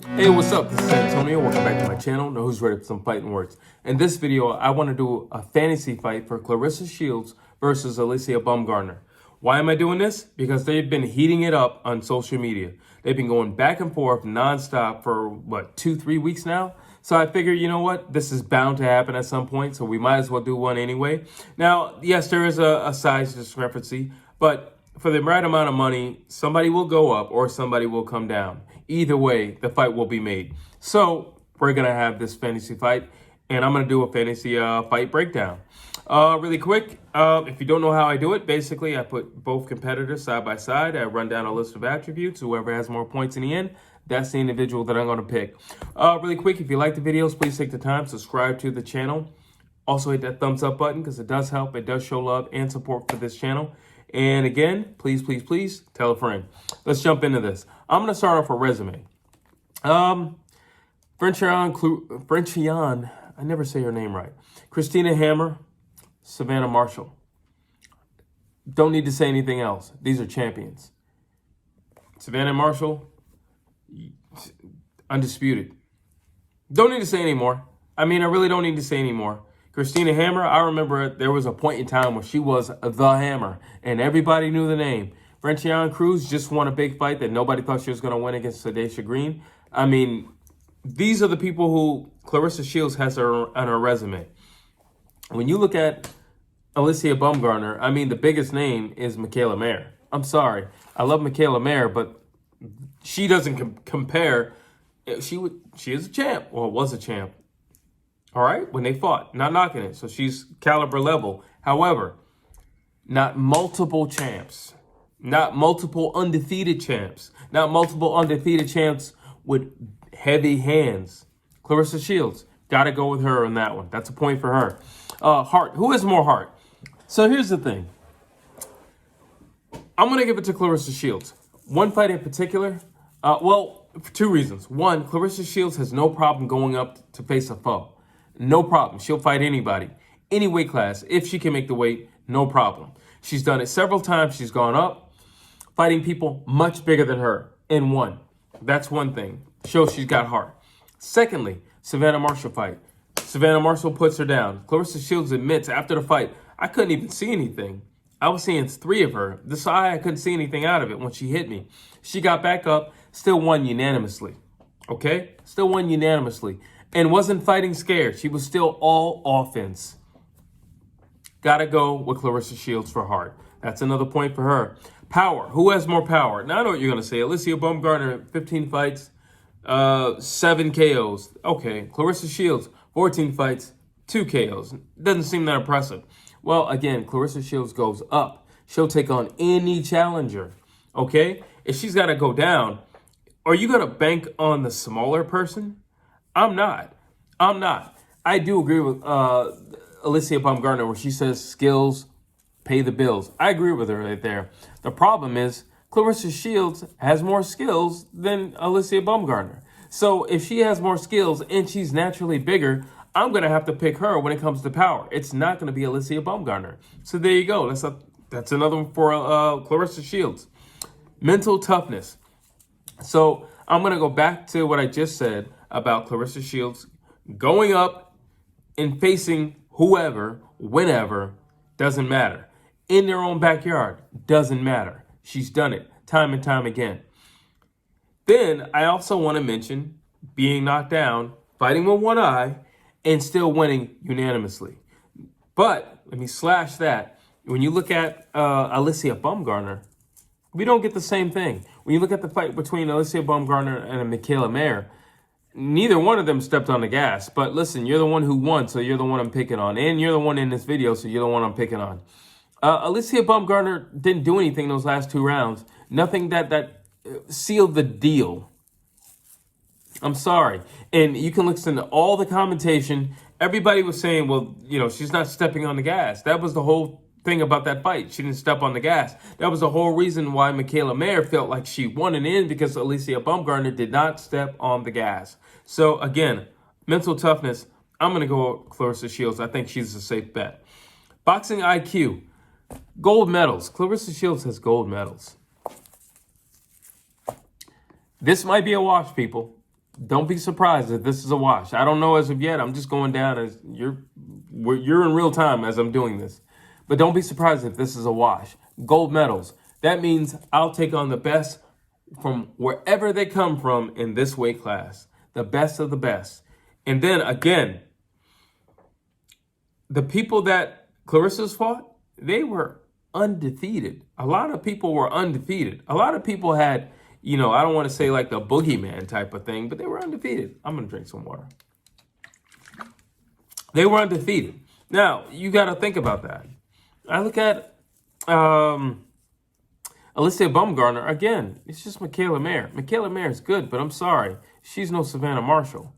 Hey, what's up? This is Antonio. Welcome back to my channel. Know who's ready for some fighting words. In this video, I want to do a fantasy fight for Claressa Shields versus Alycia Baumgardner. Why am I doing this? Because they've been heating it up on social media. They've been going back and forth nonstop for, 2-3 weeks now? So I figure, you know what? This is bound to happen at some point, so we might as well do one anyway. Now, yes, there is a size discrepancy, but for the right amount of money, somebody will go up or somebody will come down. Either way, the fight will be made. So we're going to have this fantasy fight, and I'm going to do a fantasy fight breakdown. Really quick, if you don't know how I do it, basically I put both competitors side by side. I run down a list of attributes. Whoever has more points in the end, that's the individual that I'm going to pick. Really quick, if you like the videos, please take the time, subscribe to the channel. Also hit that thumbs up button because it does help. It does show love and support for this channel. And again, please, please, please tell a friend. Let's jump into this. I'm going to start off a resume. Frenchian, I never say her name right. Christina Hammer, Savannah Marshall. Don't need to say anything else. These are champions. Savannah Marshall, undisputed. Don't need to say anymore. I really don't need to say anymore. Christina Hammer, I remember there was a point in time where she was the Hammer, and everybody knew the name. Frenchian Cruz just won a big fight that nobody thought she was going to win against Sadesha Green. These are the people who Claressa Shields has on her resume. When you look at Alycia Baumgardner, the biggest name is Mikaela Mayer. I'm sorry. I love Mikaela Mayer, but she doesn't compare. She is a champ, or was a champ. All right, when they fought, not knocking it. So she's caliber level. However, not multiple champs, not multiple undefeated champs, not multiple undefeated champs with heavy hands. Claressa Shields, got to go with her on that one. That's a point for her. Heart, who has more heart? So here's the thing. I'm going to give it to Claressa Shields. One fight in particular, for two reasons. One, Claressa Shields has no problem going up to face a foe. No problem. She'll fight anybody, any weight class. If she can make the weight, no problem. She's done it several times. She's gone up, fighting people much bigger than her and won. That's one thing. Shows she's got heart. Secondly, Savannah Marshall fight. Savannah Marshall puts her down. Claressa Shields admits after the fight, I couldn't even see anything. I was seeing three of her. This eye, I couldn't see anything out of it when she hit me. She got back up, still won unanimously. Okay? Still won unanimously. And wasn't fighting scared. She was still all offense. Gotta go with Claressa Shields for heart. That's another point for her. Power. Who has more power? Now I know what you're going to say. Alycia Baumgardner, 15 fights, 7 KOs. Okay. Claressa Shields, 14 fights, 2 KOs. Doesn't seem that impressive. Well, again, Claressa Shields goes up. She'll take on any challenger. Okay? If she's got to go down, are you going to bank on the smaller person? I'm not. I do agree with Alycia Baumgardner where she says skills pay the bills. I agree with her right there. The problem is Claressa Shields has more skills than Alycia Baumgardner. So if she has more skills and she's naturally bigger, I'm going to have to pick her when it comes to power. It's not going to be Alycia Baumgardner. So there you go. That's another one for Claressa Shields. Mental toughness. So I'm going to go back to what I just said about Claressa Shields going up and facing whoever, whenever, doesn't matter. In their own backyard, doesn't matter. She's done it time and time again. Then I also want to mention being knocked down, fighting with one eye, and still winning unanimously. But let me slash that. When you look at Alycia Baumgardner, we don't get the same thing. When you look at the fight between Alycia Baumgardner and Mikaela Mayer, neither one of them stepped on the gas. But listen, you're the one who won, so you're the one I'm picking on. And you're the one in this video, so you're the one I'm picking on. Alycia Baumgardner didn't do anything those last 2 rounds. Nothing that sealed the deal. I'm sorry. And you can listen to all the commentation. Everybody was saying, well, she's not stepping on the gas. That was the whole thing about that fight. She didn't step on the gas. That was the whole reason why Mikaela Mayer felt like she won it in, because Alycia Baumgardner did not step on the gas. So again, mental toughness, I'm going to go with Claressa Shields. I think she's a safe bet. Boxing IQ, gold medals. Claressa Shields has gold medals. This might be a wash, people. Don't be surprised if this is a wash. I don't know as of yet. I'm just going down as you're in real time as I'm doing this. But don't be surprised if this is a wash. Gold medals. That means I'll take on the best from wherever they come from in this weight class. The best of the best. And then again, the people that Clarissa's fought, they were undefeated. A lot of people were undefeated. A lot of people had, I don't want to say like the boogeyman type of thing, but they were undefeated. I'm going to drink some water. They were undefeated. Now, you got to think about that. I look at Alycia Baumgardner. Again, it's just Michaela Mayer. Michaela Mayer is good, but I'm sorry. She's no Savannah Marshall.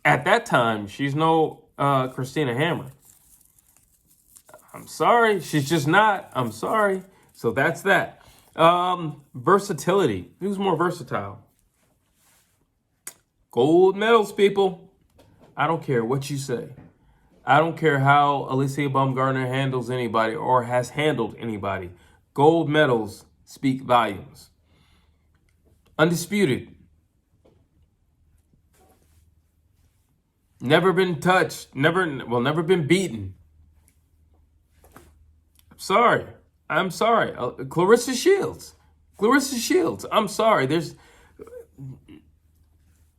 At that time, she's no Christina Hammer. I'm sorry. She's just not. I'm sorry. So that's that. Versatility. Who's more versatile? Gold medals, people. I don't care what you say. I don't care how Alycia Baumgardner handles anybody or has handled anybody. Gold medals speak volumes. Undisputed. Never been touched. Never been beaten. I'm sorry. Claressa Shields. I'm sorry. There's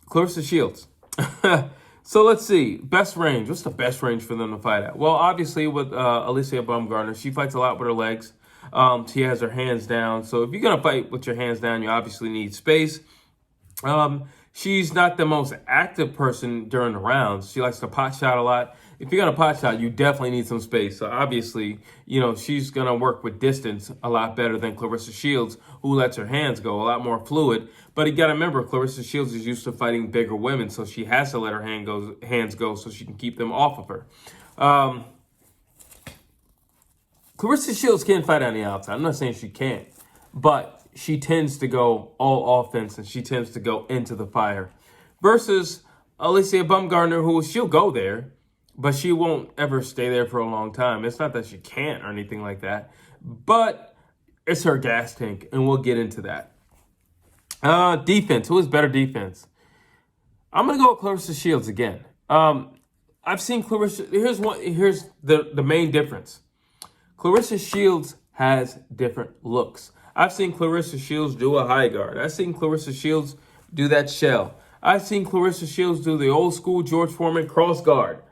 Claressa Shields. So let's see. Best range. What's the best range for them to fight at? Well, obviously with Alycia Baumgardner, she fights a lot with her legs. She has her hands down. So if you're going to fight with your hands down, you obviously need space. She's not the most active person during the rounds. She likes to pot shot a lot. If you're going to pot shot, you definitely need some space. So obviously, she's going to work with distance a lot better than Claressa Shields, who lets her hands go, a lot more fluid. But you got to remember, Claressa Shields is used to fighting bigger women, so she has to let her hands go so she can keep them off of her. Claressa Shields can fight on the outside. I'm not saying she can't, but she tends to go all offense and she tends to go into the fire. Versus Alycia Baumgardner, she'll go there, but she won't ever stay there for a long time. It's not that she can't or anything like that, but it's her gas tank, and we'll get into that. Defense. Who is better defense? I'm going to go with Claressa Shields again. I've seen Claressa. Here's the main difference. Claressa Shields has different looks. I've seen Claressa Shields do a high guard. I've seen Claressa Shields do that shell. I've seen Claressa Shields do the old school George Foreman cross guard.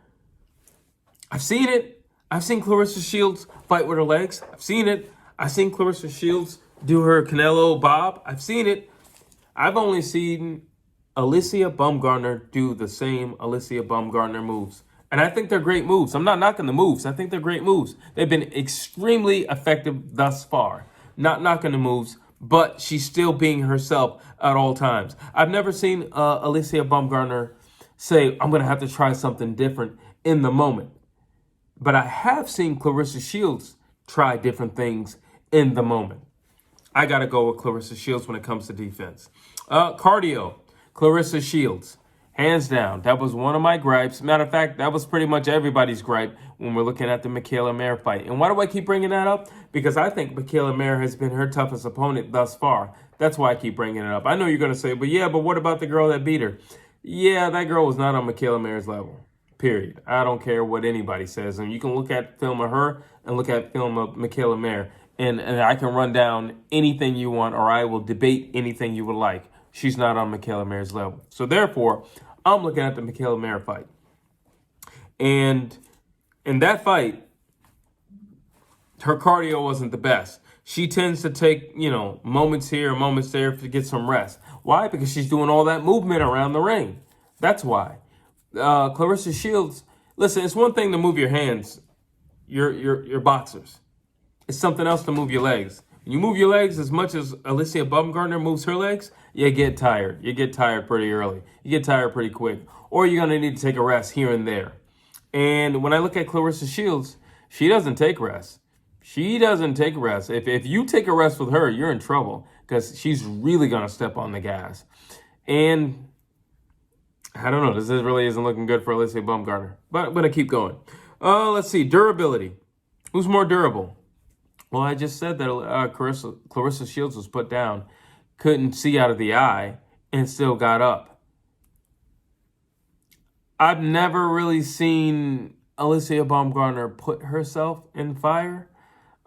I've seen it. I've seen Claressa Shields fight with her legs. I've seen it. I've seen Claressa Shields do her Canelo Bob. I've seen it. I've only seen Alycia Baumgardner do the same Alycia Baumgardner moves. And I think they're great moves. I'm not knocking the moves. I think they're great moves. They've been extremely effective thus far. Not knocking the moves, but she's still being herself at all times. I've never seen Alycia Baumgardner say, I'm going to have to try something different in the moment. But I have seen Claressa Shields try different things in the moment. I got to go with Claressa Shields when it comes to defense. Cardio, Claressa Shields. Hands down. That was one of my gripes. Matter of fact, that was pretty much everybody's gripe when we're looking at the Michaela Mayer fight. And why do I keep bringing that up? Because I think Michaela Mayer has been her toughest opponent thus far. That's why I keep bringing it up. I know you're going to say, but what about the girl that beat her? Yeah, that girl was not on Michaela Mayer's level. Period. I don't care what anybody says. And you can look at film of her and look at film of Michaela Mayer. And I can run down anything you want, or I will debate anything you would like. She's not on Michaela Mayer's level. So therefore, I'm looking at the Michaela Mayer fight. And in that fight, her cardio wasn't the best. She tends to take, moments here, moments there to get some rest. Why? Because she's doing all that movement around the ring. That's why. Claressa Shields, listen, it's one thing to move your hands. You're boxers. It's something else to move your legs. When you move your legs as much as Alycia Baumgardner moves her legs, you get tired. You get tired pretty early. You get tired pretty quick. Or you're going to need to take a rest here and there. And when I look at Claressa Shields, she doesn't take rest. She doesn't take rest. If you take a rest with her, you're in trouble because she's really going to step on the gas. And I don't know. This really isn't looking good for Alycia Baumgardner. But I'm going to keep going. Let's see. Durability. Who's more durable? Well, I just said that Claressa Shields was put down, couldn't see out of the eye, and still got up. I've never really seen Alycia Baumgardner put herself in fire.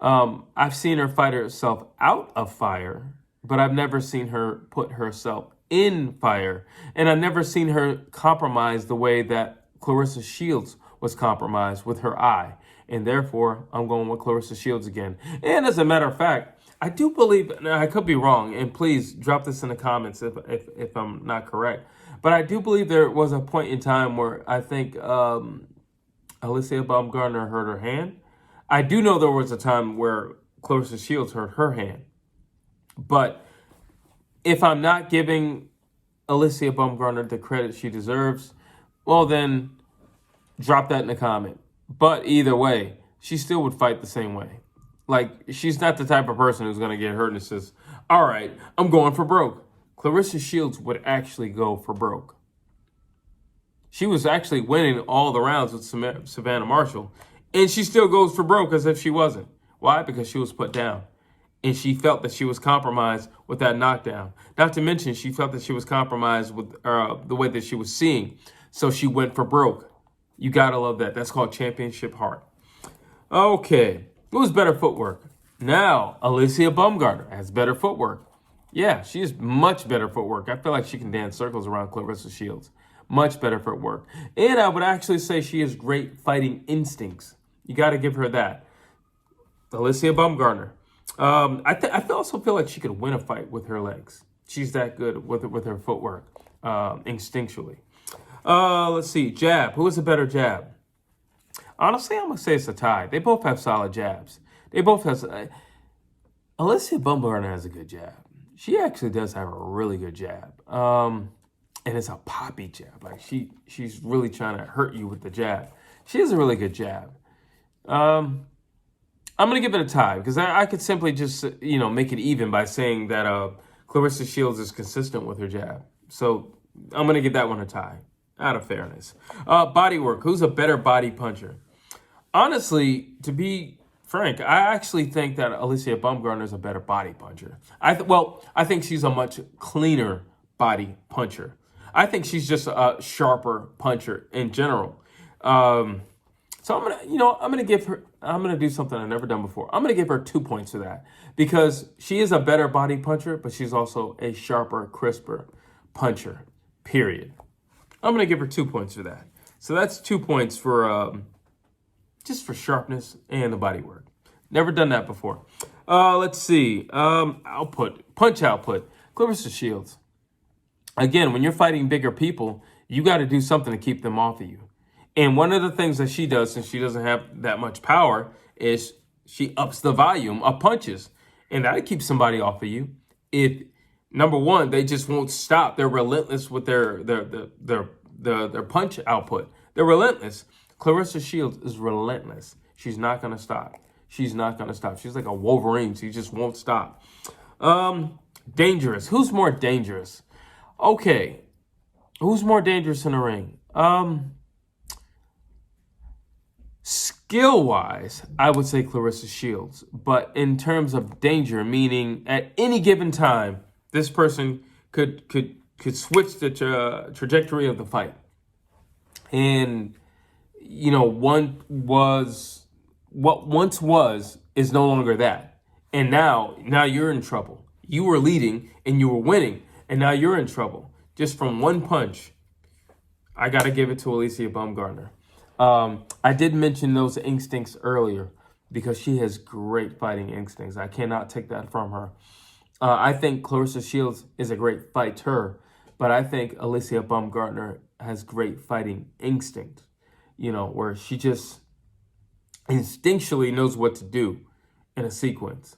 I've seen her fight herself out of fire, but I've never seen her put herself in fire. And I've never seen her compromise the way that Claressa Shields was compromised with her eye. And therefore, I'm going with Claressa Shields again. And as a matter of fact, I do believe, and I could be wrong, and please drop this in the comments if I'm not correct, but I do believe there was a point in time where I think Alycia Baumgardner hurt her hand. I do know there was a time where Claressa Shields hurt her hand. But if I'm not giving Alycia Baumgardner the credit she deserves, well then, drop that in the comment. But either way, she still would fight the same way. Like, she's not the type of person who's going to get hurt and says, all right, I'm going for broke. Claressa Shields would actually go for broke. She was actually winning all the rounds with Savannah Marshall, and she still goes for broke as if she wasn't. Why? Because she was put down. And she felt that she was compromised with that knockdown. Not to mention, she felt that she was compromised with the way that she was seeing. So she went for broke. You got to love that. That's called championship heart. Okay. Who's better footwork? Now, Alycia Baumgardner has better footwork. Yeah, she has much better footwork. I feel like she can dance circles around Claressa Shields. Much better footwork. And I would actually say she has great fighting instincts. You got to give her that. Alycia Baumgardner. I also feel like she could win a fight with her legs. She's that good with her footwork, instinctually. Let's see. Jab. Who is a better jab? Honestly, I'm going to say it's a tie. They both have solid jabs. They both have... Alycia Baumgardner has a good jab. She actually does have a really good jab. And it's a poppy jab. Like, she's really trying to hurt you with the jab. She has a really good jab. I'm going to give it a tie because I could simply just, make it even by saying that Claressa Shields is consistent with her jab. So I'm going to give that one a tie, out of fairness. Body work. Who's a better body puncher? Honestly, to be frank, I actually think that Alycia Baumgardner is a better body puncher. I think she's a much cleaner body puncher. I think she's just a sharper puncher in general. So I'm gonna do something I've never done before. I'm gonna give her 2 points for that because she is a better body puncher, but she's also a sharper, crisper puncher. Period. I'm gonna give her 2 points for that. So that's 2 points for just for sharpness and the body work. Never done that before. Let's see. Punch output. Claressa Shields. Again, when you're fighting bigger people, you got to do something to keep them off of you. And one of the things that she does, since she doesn't have that much power, is she ups the volume of punches. And that'll keep somebody off of you. If, number one, they just won't stop. They're relentless with their punch output. They're relentless. Claressa Shields is relentless. She's not going to stop. She's not going to stop. She's like a Wolverine. She just won't stop. Dangerous. Who's more dangerous? Okay. Who's more dangerous in the ring? Skill-wise, I would say Claressa Shields. But in terms of danger, meaning at any given time, this person could switch the trajectory of the fight. And, what once was is no longer that. And now you're in trouble. You were leading and you were winning, and now you're in trouble. Just from one punch, I got to give it to Alycia Baumgardner. I did mention those instincts earlier because she has great fighting instincts. I cannot take that from her. I think Claressa Shields is a great fighter, but I think Alycia Baumgardner has great fighting instinct, where she just instinctually knows what to do in a sequence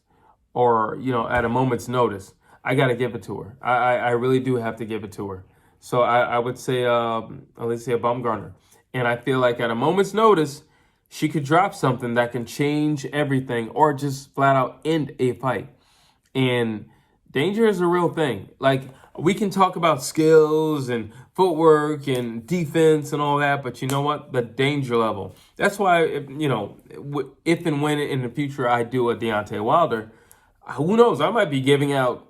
or, at a moment's notice. I got to give it to her. I really do have to give it to her. So I would say Alycia Baumgardner. And I feel like at a moment's notice, she could drop something that can change everything or just flat out end a fight. And danger is a real thing. Like, we can talk about skills and footwork and defense and all that, but you know what? The danger level. That's why, if and when in the future I do a Deontay Wilder, who knows? I might be giving out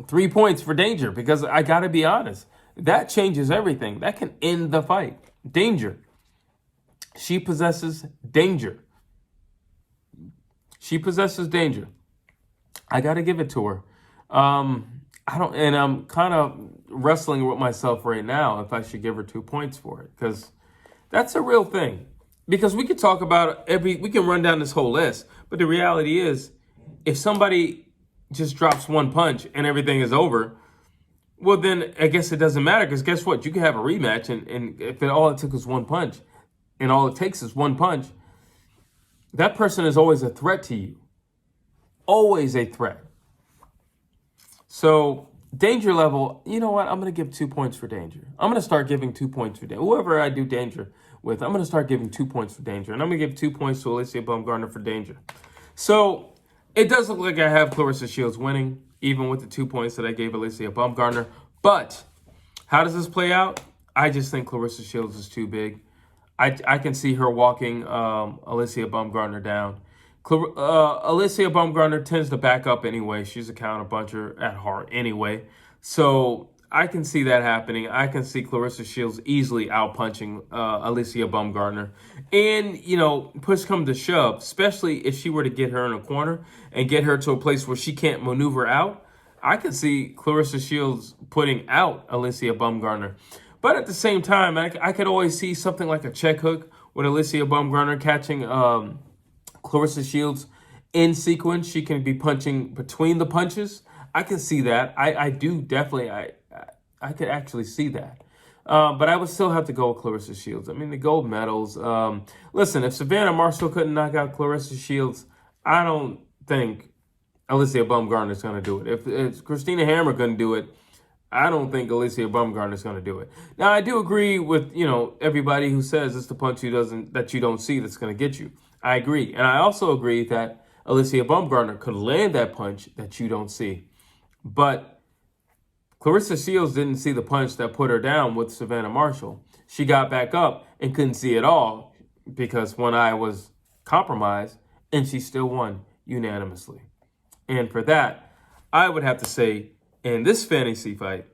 3 points for danger because I got to be honest. That changes everything. That can end the fight. Danger. She possesses danger. She possesses danger. I got to give it to her. And I'm kind of wrestling with myself right now if I should give her 2 points for it, because that's a real thing. Because we could talk about we can run down this whole list, but the reality is, if somebody just drops one punch and everything is over, well, then I guess it doesn't matter, because guess what? You can have a rematch, and if all it took was one punch, and all it takes is one punch, that person is always a threat to you. Always a threat. So, danger level, you know what? I'm going to give 2 points for danger. I'm going to start giving 2 points for danger. Whoever I do danger with, I'm going to start giving 2 points for danger. And I'm going to give 2 points to Alycia Baumgardner for danger. So, it does look like I have Claressa Shields winning, even with the 2 points that I gave Alycia Baumgardner. But, how does this play out? I just think Claressa Shields is too big. I can see her walking Alycia Baumgardner down. Alycia Baumgardner tends to back up anyway. She's a counter-puncher at heart anyway. So I can see that happening. I can see Claressa Shields easily out-punching Alycia Baumgardner. And, you know, push come to shove, especially if she were to get her in a corner and get her to a place where she can't maneuver out, I could see Claressa Shields putting out Alycia Baumgardner. But at the same time, I could always see something like a check hook with Alycia Baumgardner catching Claressa Shields in sequence. She can be punching between the punches. I can see that. I do definitely. I could actually see that. But I would still have to go with Claressa Shields. I mean, the gold medals. Listen, if Savannah Marshall couldn't knock out Claressa Shields, I don't think Alycia Baumgardner is going to do it. If Christina Hammer couldn't do it, I don't think Alycia Baumgardner is going to do it. Now, I do agree with, everybody who says it's the punch that you don't see that's going to get you. I agree. And I also agree that Alycia Baumgardner could land that punch that you don't see. But Claressa Shields didn't see the punch that put her down with Savannah Marshall. She got back up and couldn't see it all because one eye was compromised, and she still won unanimously. And for that, I would have to say, in this fantasy fight,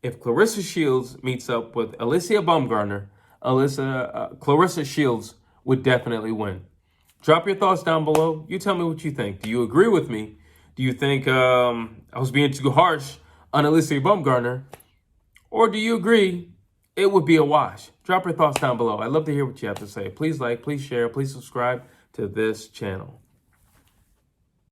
if Claressa Shields meets up with Alycia Baumgardner, Claressa Shields would definitely win. Drop your thoughts down below. You tell me what you think. Do you agree with me? Do you think I was being too harsh on Alycia Baumgardner? Or do you agree it would be a wash? Drop your thoughts down below. I'd love to hear what you have to say. Please like, please share, please subscribe to this channel.